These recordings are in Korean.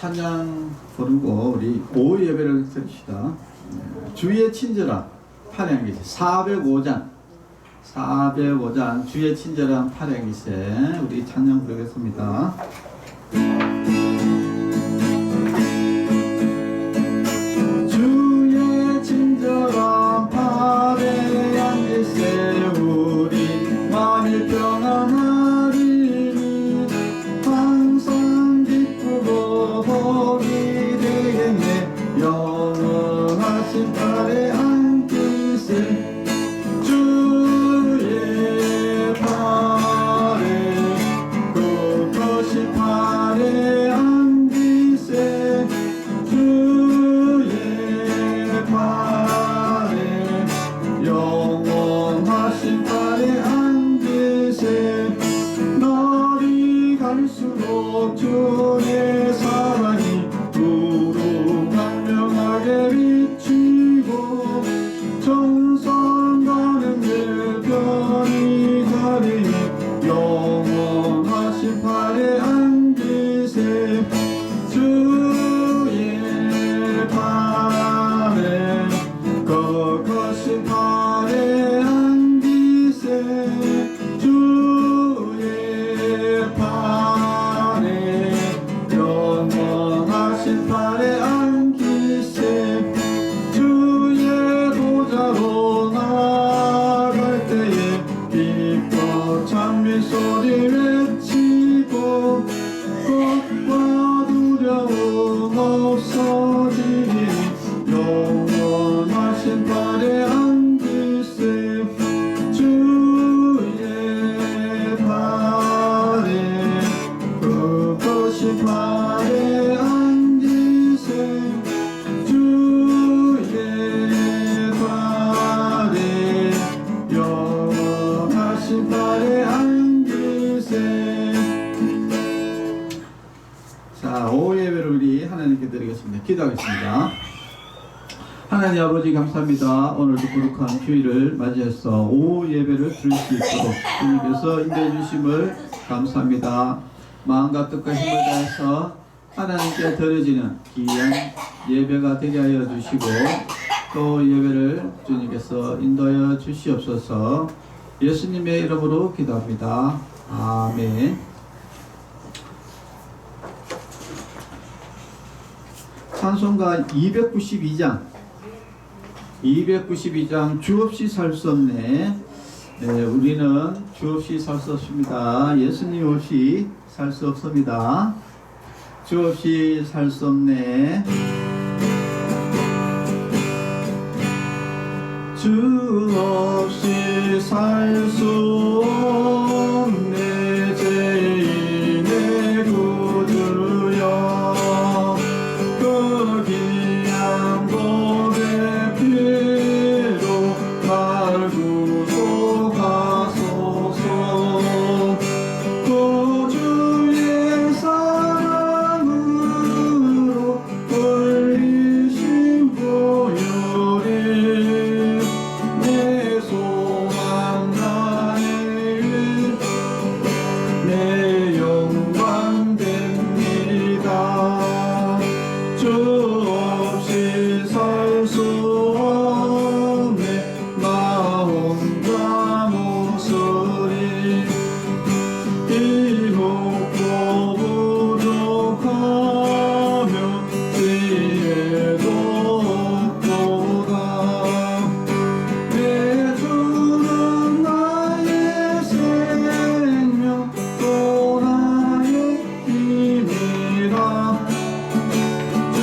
찬양 부르고 우리 오후 예배를 드립시다. 주의 친절함 파량기세 405장 주의 친절함 파량기세 우리 찬양 부르겠습니다. 주의 친절함 파량기세 우리 마음이 평안하리니 항상 기쁘고 복이 되겠네. 영원하신 팔에 안기세 주의 팔에 그것이 팔에 안기세 주의 팔에 영원하신 팔에 안기세 날이 갈수록 주의 사랑이 두루 광명하게 비치고 정상 가는 길 편히 가리니 영원하신 팔에 안기세 주의 팔에 거거신 팔에 안기세 주의 팔에 영원하신 팔에 안기세 주의 보좌로 나갈 때에 기뻐 찬미 소리 외치고 걱과 두려움 없어지니 영원하신 팔에 안기세 주의 팔에 그것이 팔에 안기세 주의 팔에 영원하신 팔에 안기세. 자, 오후 예배를 우리 하나님께 드리겠습니다. 기도하겠습니다. 하나님 아버지 감사합니다. 오늘도 거룩한 휴일을 맞이해서 오후 예배를 드릴 수 있도록 주님께서 인도해 주심을 감사합니다. 마음과 뜻과 힘을 다해서 하나님께 드려지는 귀한 예배가 되게 하여 주시고 또 예배를 주님께서 인도하여 주시옵소서. 예수님의 이름으로 기도합니다. 아멘. 찬송가 292장 주 없이 살 수 없네. 우리는 주 없이 살 수 없습니다. 예수님 없이 살 수 없습니다. 주 없이 살 수 없네. 주 없이 살 수 없네. 죄인의 구주여 그 귀한 보배 피로 날 구속하소서. 구주의 사랑으로 흘리신 보혈이 내 소망 나의 내 영광 됩니다. 주 없이 살 수 없네. 나 혼자 목소리 이먹고 부족하며 지혜도 없도다. 내 주는 나의 생명 또 나의 힘이라. 주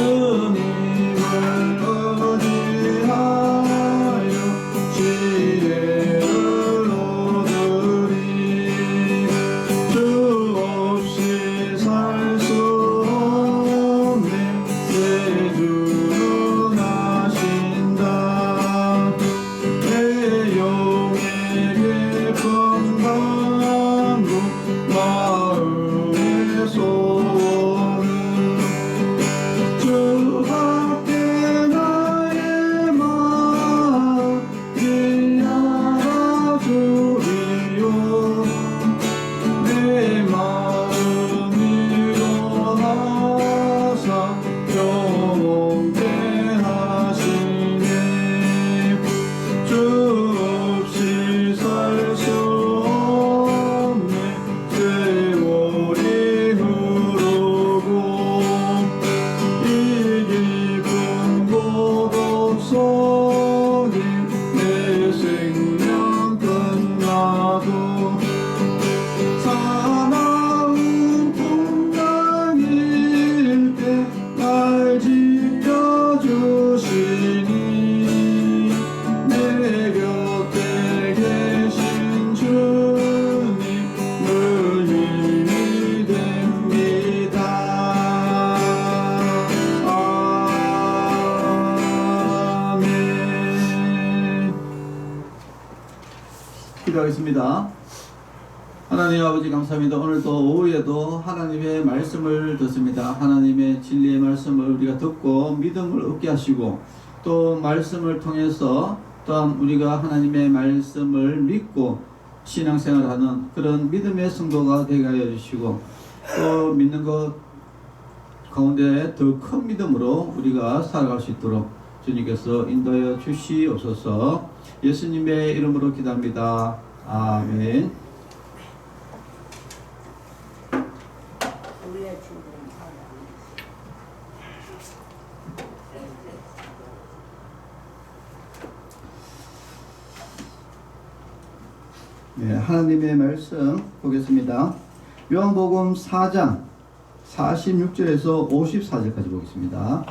기도하겠습니다. 하나님 아버지 감사합니다. 오늘도 오후에도 하나님의 말씀을 듣습니다. 하나님의 진리의 말씀을 우리가 듣고 믿음을 얻게 하시고 또 말씀을 통해서 또한 우리가 하나님의 말씀을 믿고 신앙생활하는 그런 믿음의 성도가 되게 하여 주시고 또 믿는 것 가운데 더 큰 믿음으로 우리가 살아갈 수 있도록 주님께서 인도하여 주시옵소서. 예수님의 이름으로 기도합니다. 아멘. 네, 하나님의 말씀 보겠습니다. 요한복음 4장 46절에서 54절까지 보겠습니다.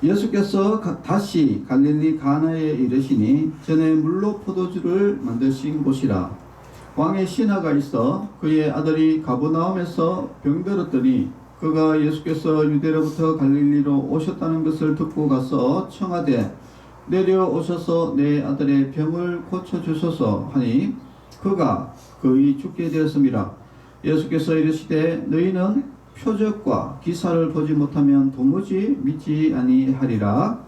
예수께서 다시 갈릴리 가나에 이르시니 전에 물로 포도주를 만드신 곳이라. 왕의 신하가 있어 그의 아들이 가버나움에서 병들었더니 그가 예수께서 유대로부터 갈릴리로 오셨다는 것을 듣고 가서 청하되 내려오셔서 내 아들의 병을 고쳐주소서 하니 그가 거의 죽게 되었습니다. 예수께서 이르시되 너희는 표적과 기사를 보지 못하면 도무지 믿지 아니하리라.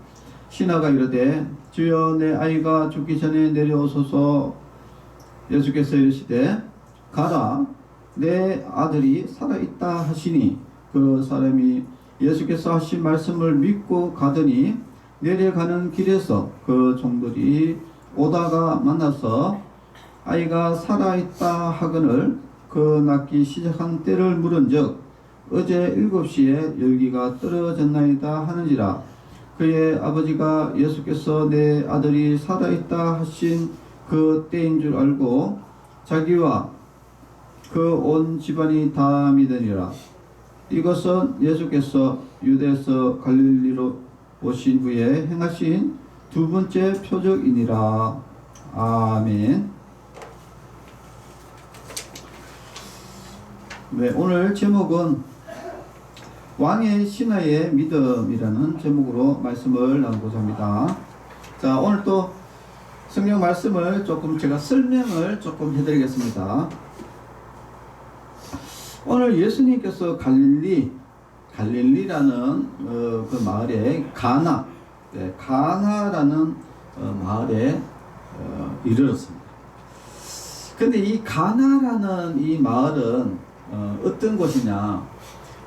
신하가 이르되 주여 내 아이가 죽기 전에 내려오소서. 예수께서 이르시되 가라 내 아들이 살아있다 하시니 그 사람이 예수께서 하신 말씀을 믿고 가더니 내려가는 길에서 그 종들이 오다가 만나서 아이가 살아있다 하거늘 그 낫기 시작한 때를 물은즉 어제 7시에 열기가 떨어졌나이다 하는지라. 그의 아버지가 예수께서 내 아들이 살아있다 하신 그 때인 줄 알고 자기와 그 온 집안이 다 믿으니라. 이것은 예수께서 유대에서 갈릴리로 오신 후에 행하신 두 번째 표적이니라. 아멘. 네, 오늘 제목은 왕의 신하의 믿음이라는 제목으로 말씀을 나누고자 합니다. 자, 오늘 또 성경 말씀을 조금 제가 설명을 조금 해드리겠습니다. 오늘 예수님께서 갈릴리라는 그 마을에 가나라는 마을에 이르렀습니다. 근데 이 가나라는 이 마을은 어떤 곳이냐?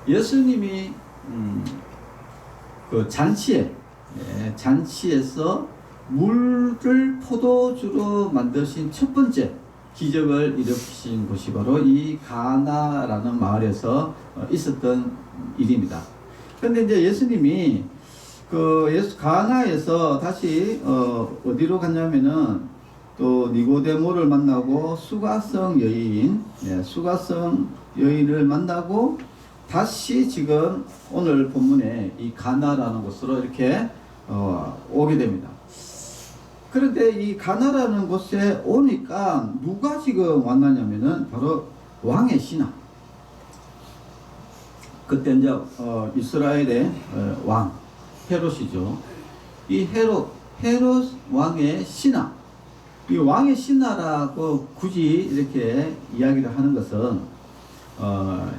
예수님이 그 잔치에서 물을 포도주로 만드신 첫 번째 기적을 일으키신 곳이 바로 이 가나라는 마을에서 있었던 일입니다. 그런데 이제 예수님이 가나에서 다시 어디로 갔냐면은 또 니고데모를 만나고 수가성 여인을 만나고 다시 지금 오늘 본문에 이 가나라는 곳으로 이렇게 오게 됩니다. 그런데 이 가나라는 곳에 오니까 누가 지금 왔느냐면은 바로 왕의 신하. 그때 이제 이스라엘의 왕 헤롯이죠. 이 헤롯 왕의 신하. 이 왕의 신하라고 굳이 이렇게 이야기를 하는 것은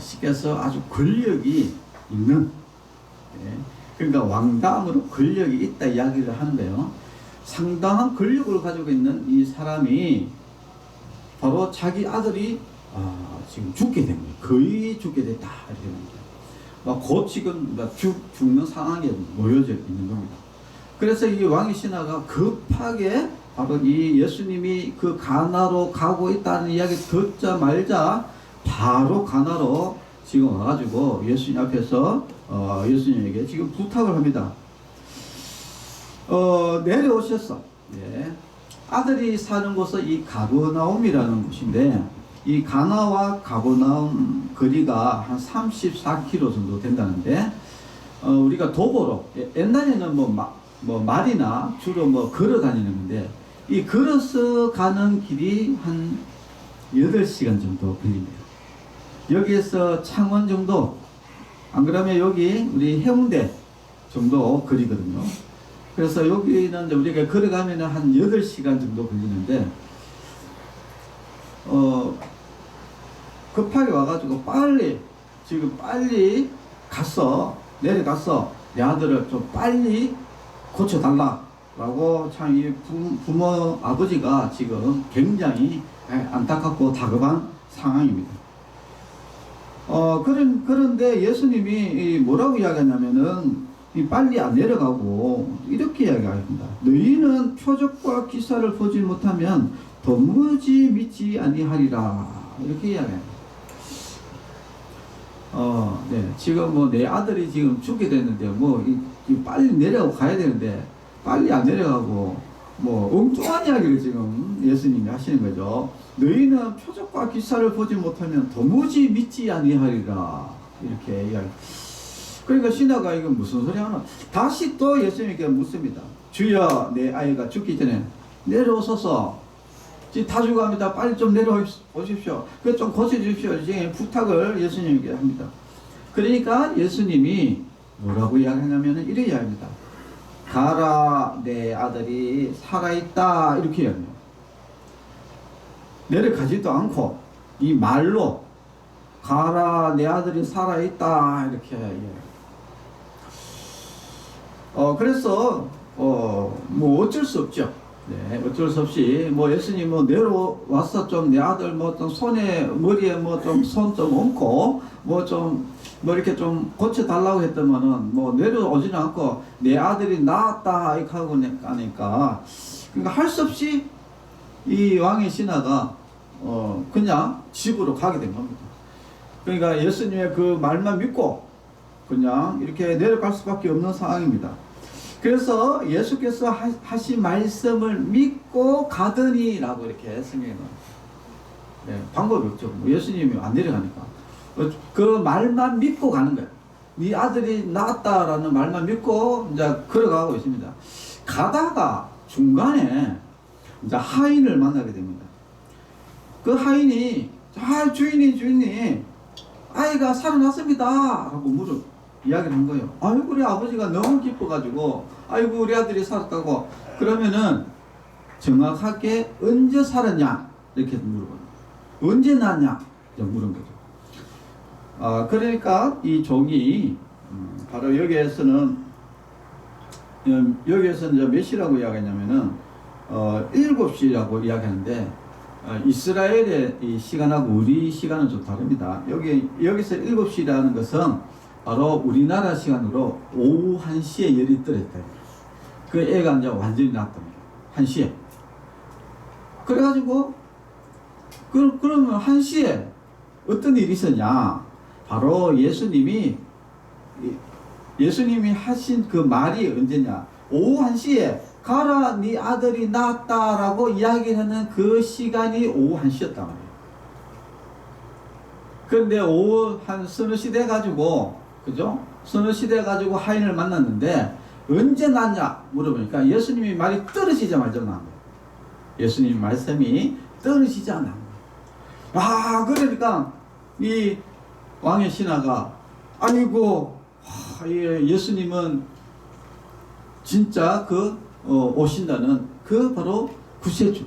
쉽게 해서 아주 권력이 있는, 그러니까 왕다음으로 권력이 있다 이야기를 하는데요. 상당한 권력을 가지고 있는 이 사람이 바로 자기 아들이 지금 죽게 된 거예요. 거의 죽게 됐다 이렇게 됩니다. 곧 지금 죽는 상황에 놓여져 있는 겁니다. 그래서 이 왕의 신하가 급하게 바로 이 예수님이 그 가나로 가고 있다는 이야기 듣자마자 바로 가나로 지금 와가지고 예수님 앞에서 예수님에게 지금 부탁을 합니다. 내려오셨어. 예. 아들이 사는 곳은 이 가버나움이라는 곳인데 이 가나와 가버나움 거리가 한 34km 정도 된다는데 우리가 도보로 옛날에는 뭐 말이나 주로 걸어 다니는 건데 이 걸어서 가는 길이 한 8시간 정도 걸립니다. 여기에서 창원 정도, 안 그러면 여기 우리 해운대 정도 거리거든요. 그래서 여기는 이제 우리가 걸어가면 한 8시간 정도 걸리는데, 급하게 와가지고 지금 빨리 내려가서 내 아들을 좀 빨리 고쳐달라라고 참 이 부모 아버지가 지금 굉장히 안타깝고 다급한 상황입니다. 그런데 예수님이 뭐라고 이야기하냐면은 빨리 안 내려가고 이렇게 이야기합니다. 너희는 표적과 기사를 보지 못하면 도무지 믿지 아니하리라. 이렇게 이야기합니다. 네. 지금 뭐 내 아들이 지금 죽게 됐는데 빨리 내려가고 가야 되는데 빨리 안 내려가고 엉뚱한 이야기를 지금 예수님이 하시는 거죠. 너희는 표적과 기사를 보지 못하면 도무지 믿지 아니하리라. 이렇게 이야기. 그러니까 신하가 이건 무슨 소리 하나? 다시 또 예수님께 묻습니다. 주여, 내 아이가 죽기 전에 내려오소서. 지금 다 죽어갑니다. 빨리 좀 내려오십시오. 그 좀 고쳐주십시오. 이제 부탁을 예수님께 합니다. 그러니까 예수님이 뭐라고 이야기하냐면 이래 이야기합니다. 가라, 내 아들이 살아있다. 이렇게 이야기해요. 내려가지도 않고 이 말로 가라, 내 아들이 살아있다. 이렇게 이야기해요. 그래서 뭐 어쩔 수 없죠. 네, 어쩔 수 없이 예수님 내려와서 좀 내 아들 좀 손에 머리에 좀 손 좀 얹고 이렇게 좀 고쳐 달라고 했더만은 내려오지는 않고 내 아들이 나았다 이렇게 하고 하니까 그러니까 할 수 없이 이 왕의 신하가 그냥 집으로 가게 된 겁니다. 그러니까 예수님의 그 말만 믿고 그냥 이렇게 내려갈 수밖에 없는 상황입니다. 그래서 예수께서 하신 말씀을 믿고 가더니 라고 이렇게 성경에 나옵니다. 네, 방법이 없죠. 예수님이 안 내려가니까. 그 말만 믿고 가는 거예요. 네 아들이 나았다라는 말만 믿고 이제 걸어가고 있습니다. 가다가 중간에 이제 하인을 만나게 됩니다. 그 하인이 주인이 아이가 살아났습니다 하고 이야기를 한 거예요. 아이고 우리 아버지가 너무 기뻐가지고 아이고 우리 아들이 살았다고. 그러면은 정확하게 언제 살았냐 이렇게 물어봐요. 언제 낳았냐 물은 거죠. 그러니까 이 종이 바로 여기에서는 이제 몇 시라고 이야기하냐면은 7시라고 이야기하는데 이스라엘의 이 시간하고 우리 시간은 좀 다릅니다. 여기서 7시라는 것은 바로 우리나라 시간으로 오후 1시에 열이 떨어졌다. 그 애가 이제 완전히 났답니다. 1시에. 그래가지고 그러면 1시에 어떤 일이 있었냐? 바로 예수님이 하신 그 말이 언제냐? 오후 1시에 가라 네 아들이 낳았다라고 이야기하는 그 시간이 오후 1시였단 말이에요. 그런데 오후 한 서너 시 돼가지고 그죠? 서너 시 돼가지고 하인을 만났는데 언제 낳냐 물어보니까 예수님이 말이 떨어지자마자 나온 거예요. 예수님 말씀이 떨어지자마자 나온 거예요. 그러니까 이 왕의 신하가 아이고 예수님은 진짜 오신다는 그 바로 구세주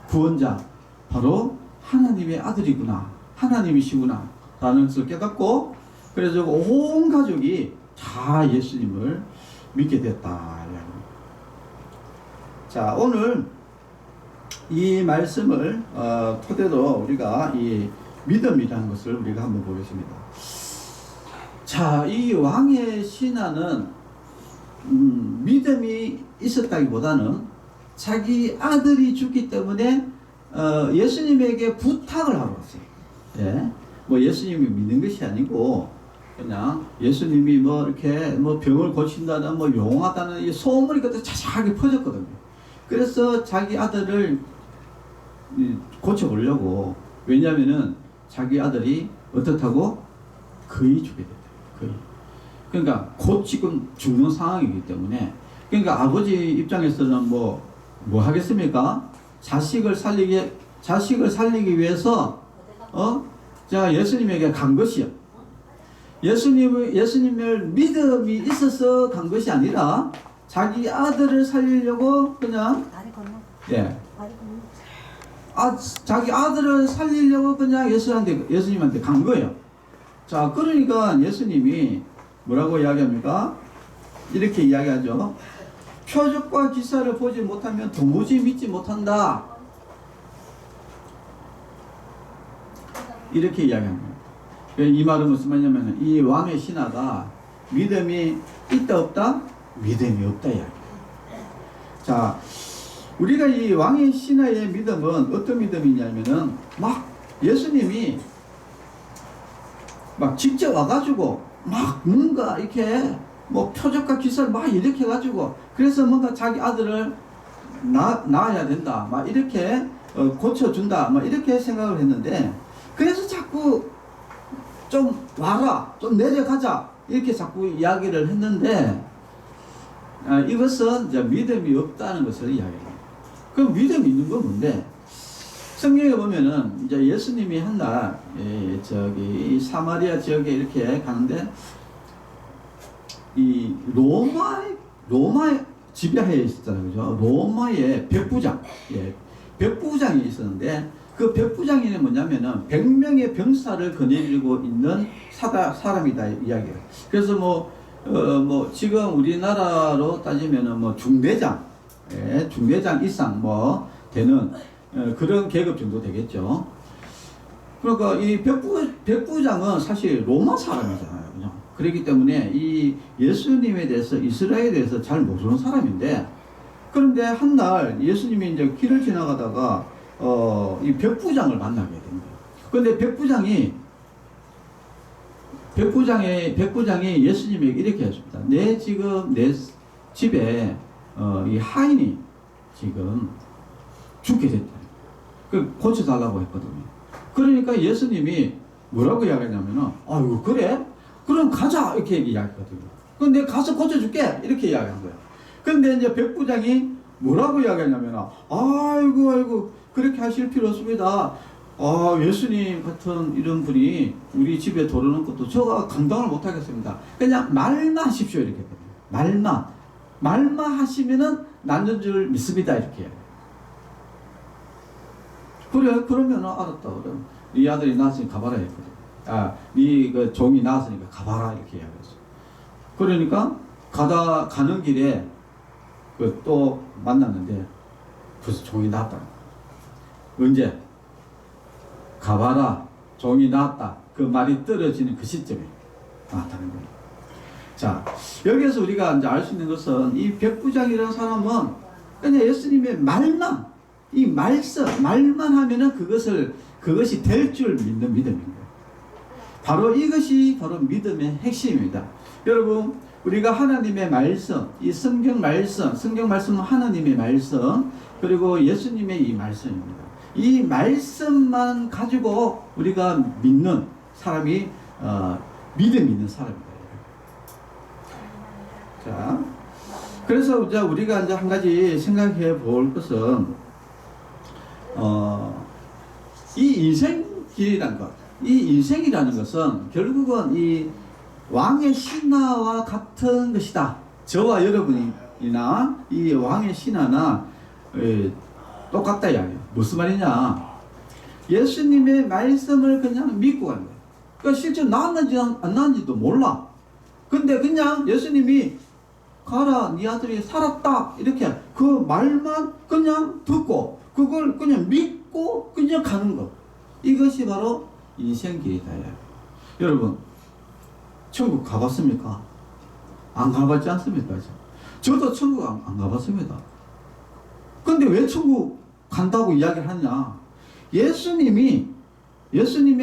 구원자 바로 하나님의 아들이구나 하나님이시구나 라는 것을 깨닫고 그래서 온 가족이 다 예수님을 믿게 됐다. 자, 오늘 이 말씀을 토대로 우리가 이 믿음이라는 것을 우리가 한번 보겠습니다. 자, 이 왕의 신하는 믿음이 있었다기보다는 자기 아들이 죽기 때문에 예수님에게 부탁을 하러 왔어요. 예? 예수님이 믿는 것이 아니고 그냥 예수님이 이렇게 병을 고친다는 용하다는 이 소문이 그때 자세하게 퍼졌거든요. 그래서 자기 아들을 고쳐보려고. 왜냐면은 자기 아들이 어떻다고 거의 죽게 됐대요. 거의. 그러니까 곧 지금 죽는 상황이기 때문에. 그러니까 아버지 입장에서는 뭐 하겠습니까? 자식을 살리기 위해서 자 예수님에게 간 것이요. 예수님을 믿음이 있어서 간 것이 아니라 자기 아들을 살리려고 그냥 다리 건너. 예, 다리 건너. 자기 아들을 살리려고 그냥 예수님한테 간 거예요. 자, 그러니까 예수님이 뭐라고 이야기합니까? 이렇게 이야기하죠. 표적과 기사를 보지 못하면 도무지 믿지 못한다. 이렇게 이야기합니다. 이 말은 무슨 말이냐면 이 왕의 신하가 믿음이 있다 없다? 믿음이 없다 이야기예요. 자, 우리가 이 왕의 신하의 믿음은 어떤 믿음이냐면은 막 예수님이 막 직접 와가지고 막 뭔가 이렇게 뭐 표적과 기사를 막 이렇게 해가지고 그래서 뭔가 자기 아들을 낳아야 된다 막 이렇게 고쳐준다 막 이렇게 생각을 했는데 그래서 자꾸 좀 와라 좀 내려가자 이렇게 자꾸 이야기를 했는데 이것은 이제 믿음이 없다는 것을 이야기합니다. 그럼 믿음이 있는 건 뭔데? 성경에 보면은 이제 예수님이 한날 저기 사마리아 지역에 이렇게 가는데 이 로마 지배하에 있었잖아요, 그죠? 로마의 백부장, 백부장이 있었는데 그 백부장이 뭐냐면은 100명의 병사를 거느리고 있는 사람이다 이야기예요. 그래서 뭐 지금 우리나라로 따지면은 뭐 중대장 이상 뭐 되는 그런 계급 정도 되겠죠. 그러니까 이 백부장은 사실 로마 사람이잖아요, 그죠? 그렇기 때문에 이 예수님에 대해서 이스라엘에 대해서 잘 모르는 사람인데 그런데 한날 예수님이 이제 길을 지나가다가 이 백부장을 만나게 됩니다. 그런데 백부장이 예수님에게 이렇게 했습니다. 지금 내 집에 이 하인이 지금 죽게 됐다. 그 고쳐달라고 했거든요. 그러니까 예수님이 뭐라고 이야기하냐면은 아이고 그래? 그럼 가자 이렇게 이야기하거든요. 그럼 내가 가서 고쳐줄게 이렇게 이야기한 거예요. 근데 이제 백부장이 뭐라고 이야기하냐면은 아이고 그렇게 하실 필요 없습니다. 예수님 같은 이런 분이 우리 집에 들어오는 것도 제가 감당을 못하겠습니다. 그냥 말만 하십시오 이렇게 했거든요. 말만 하시면은 낫는 줄 믿습니다 이렇게. 그래 그러면은 알았다. 그럼 네 아들이 낳았으니 가봐라 했거든. 네 그 종이 낳았으니까 가봐라 이렇게 이야기했어. 그러니까 가는 길에 또 만났는데 벌써 종이 낳았다. 언제? 가봐라 종이 낳았다. 그 말이 떨어지는 그 시점에 나타나는 거예요. 자, 여기에서 우리가 이제 알 수 있는 것은 이 백부장이라는 사람은 그냥 예수님의 말만 말만 하면은 그것이 될 줄 믿는 믿음인 거예요. 바로 이것이 바로 믿음의 핵심입니다. 여러분, 우리가 하나님의 말씀, 이 성경 말씀은 하나님의 말씀, 그리고 예수님의 이 말씀입니다. 이 말씀만 가지고 우리가 믿는 사람이 믿음 있는 사람입니다. 자, 그래서 이제 우리가 이제 한 가지 생각해 볼 것은 이 인생길이라는 것, 이 인생이라는 것은 결국은 이 왕의 신하와 같은 것이다. 저와 여러분이나 이 왕의 신하나 똑같다 이야기예요. 무슨 말이냐? 예수님의 말씀을 그냥 믿고 가는 거예요. 그러니까 실제 나았는지 안 나았는지도 몰라. 근데 그냥 예수님이 가라, 네 아들이 살았다 이렇게 그 말만 그냥 듣고 그걸 그냥 믿고 그냥 가는 것. 이것이 바로 인생길이다. 여러분, 천국 가봤습니까? 안 가봤지 않습니까? 저도 천국 안 가봤습니다. 근데 왜 천국 간다고 이야기를 하냐? 예수님의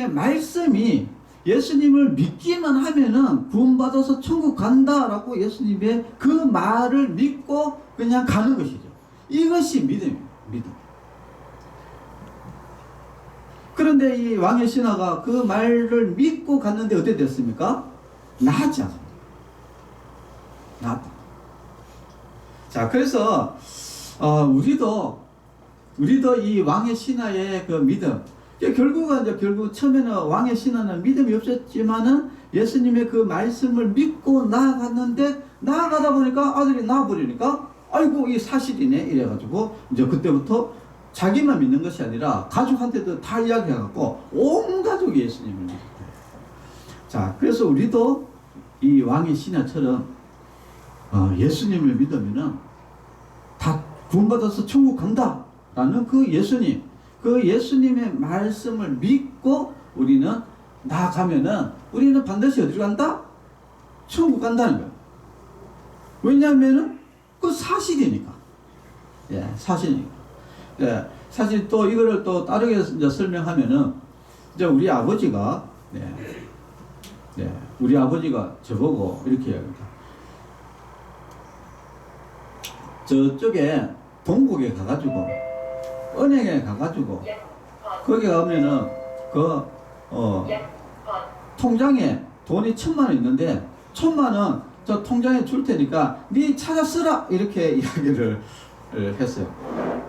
말씀이 예수님을 믿기만 하면은 구원받아서 천국 간다라고 예수님의 그 말을 믿고 그냥 가는 것이죠. 이것이 믿음입니다. 믿음. 그런데 이 왕의 신하가 그 말을 믿고 갔는데 어떻게 됐습니까? 나았지 않습니까? 나았다. 자, 그래서 우리도 이 왕의 신하의 그 믿음, 결국 처음에는 왕의 신하는 믿음이 없었지만은 예수님의 그 말씀을 믿고 나아갔는데 나아가다 보니까 아들이 나와버리니까 아이고 이 사실이네 이래가지고 이제 그때부터 자기만 믿는 것이 아니라 가족한테도 다 이야기해갖고 온 가족이 예수님을 믿었대요. 자, 그래서 우리도 이 왕의 신하처럼 예수님을 믿으면은 다 구원받아서 천국 간다라는 그 예수님, 그 예수님의 말씀을 믿고 우리는 나아가면은 우리는 반드시 어디로 간다? 천국 간다는 거예요. 왜냐하면은 그 사실이니까. 예, 사실이니까. 예, 사실 또 이거를 또 다르게 이제 설명하면은 이제 우리 아버지가 우리 아버지가 저보고 이렇게 이야기합니다. 저쪽에 동국에 가가지고 은행에 가가지고 거기 가면은 통장에 돈이 1,000만 원 있는데 1,000만 원 저 통장에 줄 테니까 네 찾아 쓰라 이렇게 이야기를 했어요.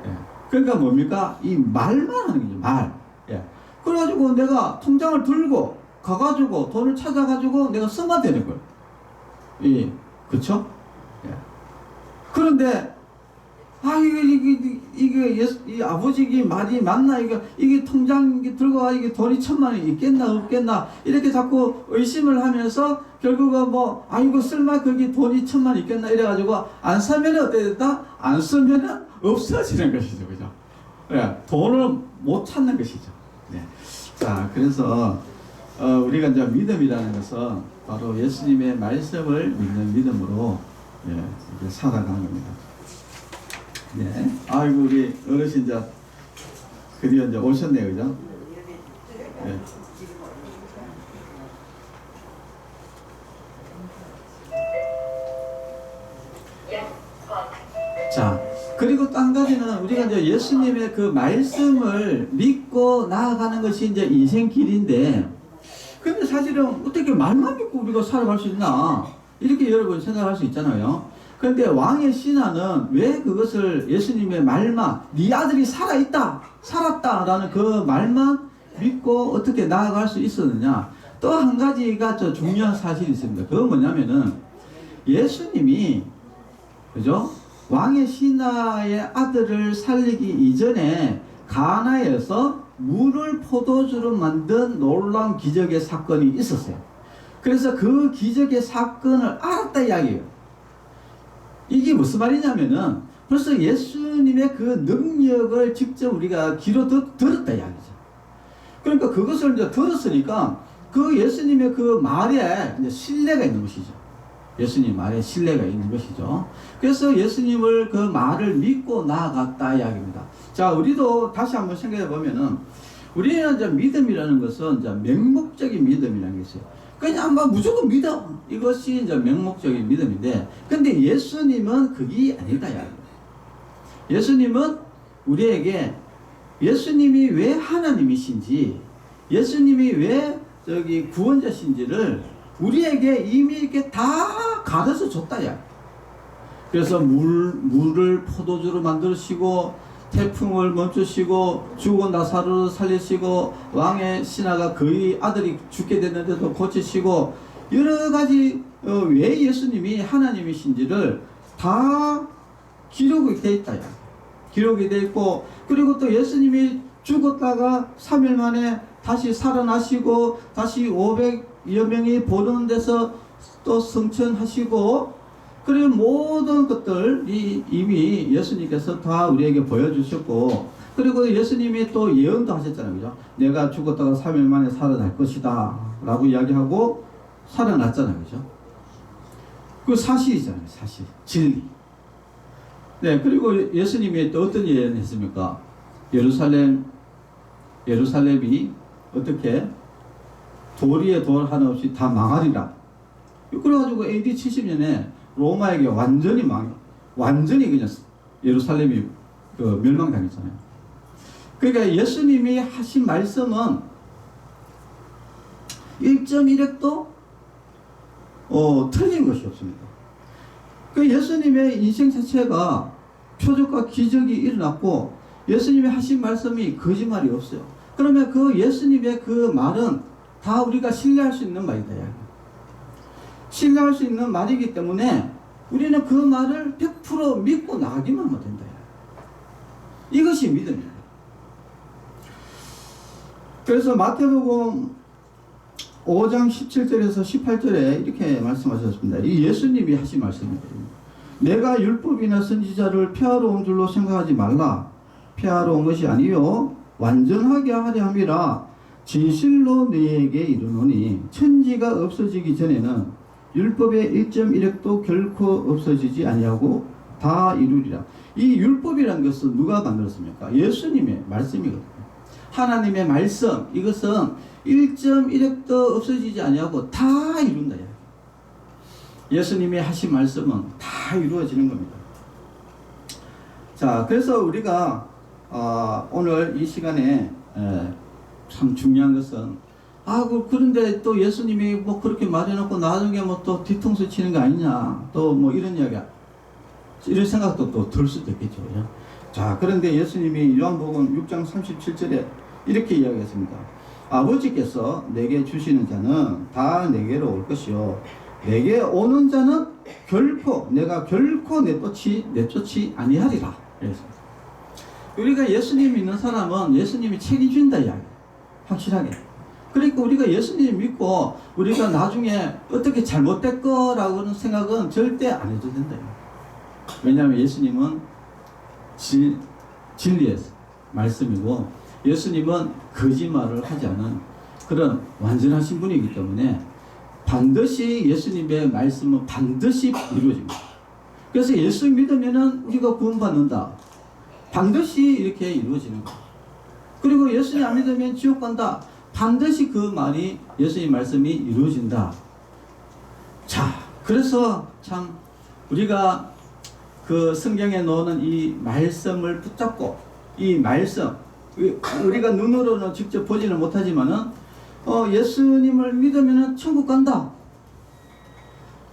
예. 그러니까 뭡니까? 이 말만 하는 거죠. 말. 예. 그래가지고 내가 통장을 들고 가가지고 돈을 찾아가지고 내가 쓰면 되는 거예요. 그쵸? 예. 그런데 이게 이 아버지 말이 맞나? 이게 통장 들고 가 이게 돈이 1,000만 원이 있겠나 없겠나 이렇게 자꾸 의심을 하면서 결국은 이거 쓸만 거기 돈이 1,000만 원 있겠나 이래가지고 안 사면 어떻게 됐다? 안 쓰면은 없어지는 것이죠, 그죠? 예, 돈을 못 찾는 것이죠. 네. 자, 그래서 우리가 이제 믿음이라는 것은 바로 예수님의 말씀을 믿는 믿음으로 이렇게 살아가는 겁니다. 네. 아이고, 우리 어르신 이제 드디어 이제 오셨네요, 그죠? 네. 자, 그리고 또 한 가지는 우리가 이제 예수님의 그 말씀을 믿고 나아가는 것이 이제 인생길인데, 근데 사실은 어떻게 말만 믿고 우리가 살아갈 수 있나? 이렇게 여러분 생각할 수 있잖아요. 그런데 왕의 신하는 왜 그것을 예수님의 말만, 네 아들이 살았다라는 그 말만 믿고 어떻게 나아갈 수 있었느냐? 또 한 가지가 저 중요한 사실이 있습니다. 그건 뭐냐면은 예수님이, 그죠? 왕의 신하의 아들을 살리기 이전에 가나에서 물을 포도주로 만든 놀라운 기적의 사건이 있었어요. 그래서 그 기적의 사건을 알았다 이야기예요. 이게 무슨 말이냐면은 벌써 예수님의 그 능력을 직접 우리가 귀로 들었다 이야기죠. 그러니까 그것을 이제 들었으니까 그 예수님의 그 말에 이제 신뢰가 있는 것이죠. 예수님 말에 신뢰가 있는 것이죠. 그래서 예수님을 그 말을 믿고 나아갔다 이야기입니다. 자, 우리도 다시 한번 생각해 보면은 우리는 이제 믿음이라는 것은 이제 맹목적인 믿음이라는 게 있어요. 그냥 무조건 믿어. 이것이 이제 맹목적인 믿음인데, 근데 예수님은 그게 아니다 이야기입니다. 예수님은 우리에게 예수님이 왜 하나님이신지, 예수님이 왜 구원자신지를 우리에게 이미 이렇게 다 가르쳐 줬다 야. 그래서 물을 포도주로 만드시고 태풍을 멈추시고 죽은 나사로를 살리시고 왕의 신하가 그의 아들이 죽게 됐는데도 고치시고 여러 가지 왜 예수님이 하나님이신지를 다 기록이 돼 있다 야. 기록이 돼 있고, 그리고 또 예수님이 죽었다가 3일 만에 다시 살아나시고 다시 500여 명이 보는 데서 또 성천하시고, 그리고 모든 것들이 이미 예수님께서 다 우리에게 보여주셨고, 그리고 예수님이 또 예언도 하셨잖아요. 그죠? 내가 죽었다가 3일 만에 살아날 것이다 라고 이야기하고 살아났잖아요. 그죠? 그 사실이잖아요. 사실. 진리. 네, 그리고 예수님이 또 어떤 예언을 했습니까? 예루살렘이 어떻게 돌 위에 돌 하나 없이 다 망하리라. 그래가지고 AD 70년에 로마에게 완전히 그냥 예루살렘이 멸망당했잖아요. 그러니까 예수님이 하신 말씀은 1.1핵도 틀린 것이 없습니다. 그 예수님의 인생 자체가 표적과 기적이 일어났고 예수님이 하신 말씀이 거짓말이 없어요. 그러면 그 예수님의 그 말은 다 우리가 신뢰할 수 있는 말이다. 신뢰할 수 있는 말이기 때문에 우리는 그 말을 100% 믿고 나가기만 하면 된다. 이것이 믿음이에요. 그래서 마태복음 5장 17절에서 18절에 이렇게 말씀하셨습니다. 이 예수님이 하신 말씀입니다. 내가 율법이나 선지자를 폐하러 온 줄로 생각하지 말라. 폐하러 온 것이 아니요 완전하게 하려 함이라. 진실로 너희에게 이르노니 천지가 없어지기 전에는 율법의 1.1획도 결코 없어지지 아니하고 다 이루리라. 이 율법이라는 것은 누가 만들었습니까? 예수님의 말씀이거든요. 하나님의 말씀, 이것은 1.1획도 없어지지 아니하고 다 이룬다. 예수님이 하신 말씀은 다 이루어지는 겁니다. 자, 그래서 우리가 오늘 이 시간에 참 중요한 것은 그런데 또 예수님이 뭐 그렇게 말해놓고 나중에 뭐 또 뒤통수 치는 거 아니냐, 또 뭐 이런 이야기야, 이런 생각도 또 들 수도 있겠죠. 자, 그런데 예수님이 요한복음 6장 37절에 이렇게 이야기했습니다. 아버지께서 내게 주시는 자는 다 내게로 올 것이요 내게 오는 자는 내가 결코 내쫓지 아니하리라. 그랬습니다. 우리가 예수님 믿는 사람은 예수님이 책임진다 이야기, 확실하게. 그러니까 우리가 예수님 믿고 우리가 나중에 어떻게 잘못될 거라고는 생각은 절대 안 해도 된다. 왜냐하면 예수님은 진리의 말씀이고 예수님은 거짓말을 하지 않은 그런 완전하신 분이기 때문에 반드시 예수님의 말씀은 반드시 이루어집니다. 그래서 예수 믿으면 우리가 구원받는다. 반드시 이렇게 이루어지는 거예요. 그리고 예수님 안 믿으면 지옥 간다. 반드시 그 말이 예수님 말씀이 이루어진다. 자, 그래서 참 우리가 그 성경에 나오는 이 말씀을 붙잡고 이 말씀, 우리가 눈으로는 직접 보지는 못하지만은 예수님을 믿으면 천국 간다.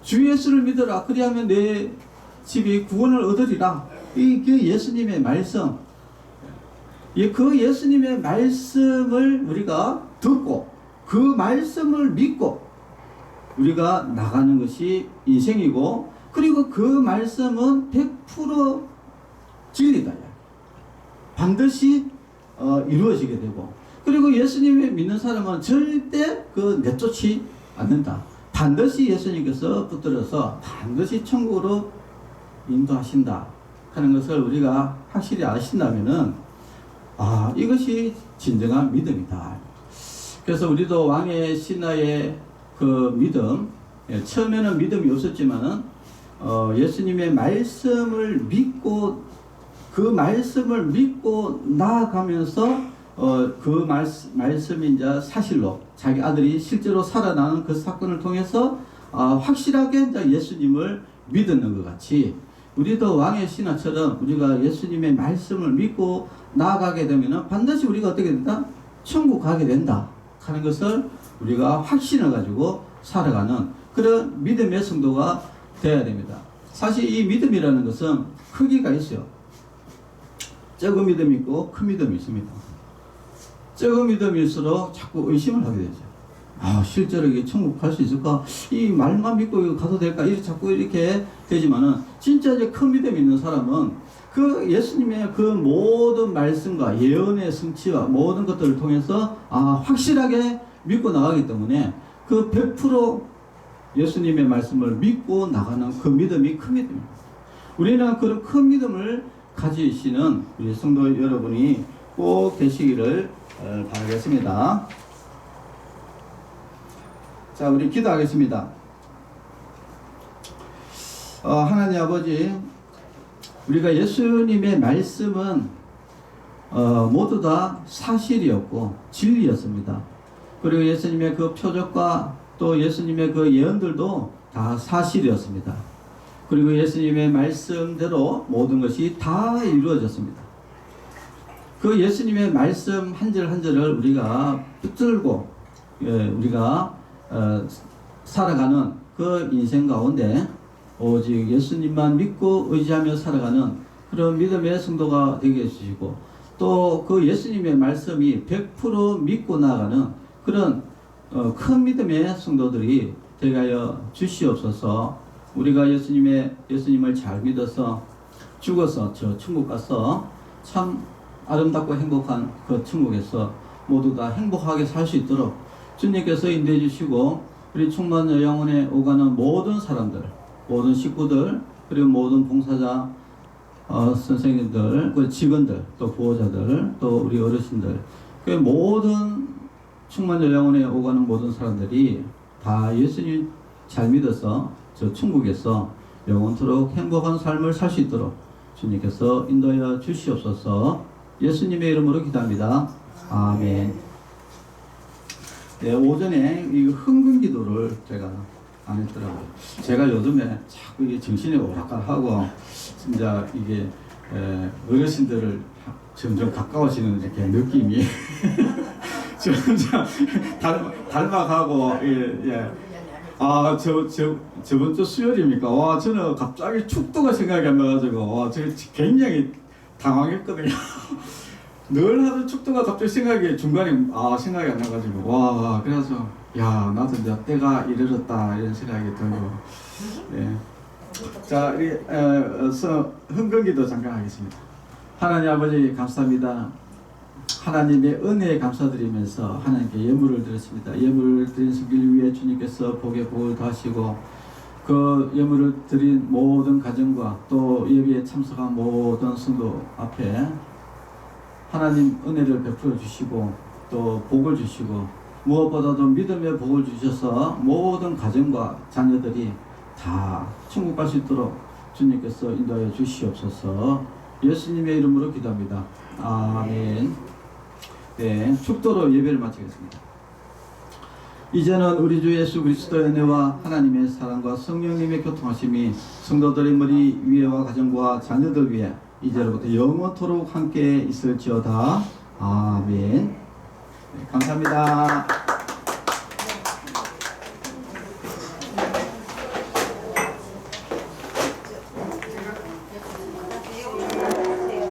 주 예수를 믿어라. 그리하면 내 집이 구원을 얻으리라. 그 예수님의 말씀, 그 예수님의 말씀을 우리가 듣고 그 말씀을 믿고 우리가 나가는 것이 인생이고, 그리고 그 말씀은 100% 진리다. 반드시 이루어지게 되고, 그리고 예수님을 믿는 사람은 절대 내쫓지 않는다. 반드시 예수님께서 붙들어서 반드시 천국으로 인도하신다 하는 것을 우리가 확실히 아신다면은 이것이 진정한 믿음이다. 그래서 우리도 왕의 신하의 그 믿음, 처음에는 믿음이 없었지만은 예수님의 말씀을 믿고 그 말씀을 믿고 나아가면서 그 말씀이 이제 사실로 자기 아들이 실제로 살아나는 그 사건을 통해서 확실하게 이제 예수님을 믿는 것 같이 우리도 왕의 신하처럼 우리가 예수님의 말씀을 믿고 나아가게 되면 반드시 우리가 어떻게 된다? 천국 가게 된다 하는 것을 우리가 확신을 가지고 살아가는 그런 믿음의 성도가 되어야 됩니다. 사실 이 믿음이라는 것은 크기가 있어요. 적은 믿음이 있고 큰 믿음이 있습니다. 적은 믿음일수록 자꾸 의심을 하게 되죠. 실제로 이게 천국 갈 수 있을까? 이 말만 믿고 가도 될까? 이렇게 자꾸 이렇게 되지만은 진짜 이제 큰 믿음이 있는 사람은 그 예수님의 그 모든 말씀과 예언의 성취와 모든 것들을 통해서 확실하게 믿고 나가기 때문에 그 100% 예수님의 말씀을 믿고 나가는 그 믿음이 큰 믿음입니다. 우리는 그런 큰 믿음을 가지시는 우리 성도 여러분이 꼭 되시기를 바라겠습니다. 자, 우리 기도하겠습니다. 하나님 아버지, 우리가 예수님의 말씀은 모두 다 사실이었고 진리였습니다. 그리고 예수님의 그 표적과 또 예수님의 그 예언들도 다 사실이었습니다. 그리고 예수님의 말씀대로 모든 것이 다 이루어졌습니다. 그 예수님의 말씀 한 절 한 절을 우리가 붙들고 우리가 살아가는 그 인생 가운데 오직 예수님만 믿고 의지하며 살아가는 그런 믿음의 성도가 되게 해주시고, 또 그 예수님의 말씀이 100% 믿고 나아가는 그런 큰 믿음의 성도들이 되게 하여 주시옵소서. 우리가 예수님을 잘 믿어서 죽어서 저 천국 가서 참 아름답고 행복한 그 천국에서 모두 다 행복하게 살 수 있도록 주님께서 인도해 주시고, 우리 충만 영혼에 오가는 모든 사람들, 모든 식구들, 그리고 모든 봉사자, 선생님들, 그 직원들, 또 보호자들, 또 우리 어르신들, 그 모든 충만 영혼에 오가는 모든 사람들이 다 예수님 잘 믿어서 저 천국에서 영원토록 행복한 삶을 살 수 있도록 주님께서 인도하여 주시옵소서. 예수님의 이름으로 기도합니다. 아멘. 네, 오전에 이 흥분 기도를 제가 안 했더라고요. 제가 요즘에 자꾸 이게 정신이 오락가락하고 진짜 이게 어르신들을 점점 가까워지는 이렇게 느낌이 점점 닮아가고, 예. 아, 저번 주 수요일입니까? 와, 저는 갑자기 축도가 생각이 안 나가지고, 와, 저 굉장히 당황했거든요. 늘 하던 축도가 갑자기 중간에 생각이 안 나가지고, 와, 그래서, 야, 나도 이제 때가 이르렀다, 이런 생각이 들고, 예. 자, 우리, 흥금기도 잠깐 하겠습니다. 하나님 아버지, 감사합니다. 하나님의 은혜에 감사드리면서 하나님께 예물을 드렸습니다. 예물을 드린 성길 위해 주님께서 복에 복을 더하시고, 그 예물을 드린 모든 가정과 또 예배에 참석한 모든 성도 앞에 하나님 은혜를 베풀어 주시고 또 복을 주시고, 무엇보다도 믿음의 복을 주셔서 모든 가정과 자녀들이 다 천국 갈 수 있도록 주님께서 인도하여 주시옵소서. 예수님의 이름으로 기도합니다. 아멘. 네, 축도로 예배를 마치겠습니다. 이제는 우리 주 예수 그리스도의 은혜와 하나님의 사랑과 성령님의 교통하심이 성도들의 머리 위에와 가정과 자녀들 위에 이제로부터 영원토록 함께 있을지어다. 아멘. 네, 감사합니다.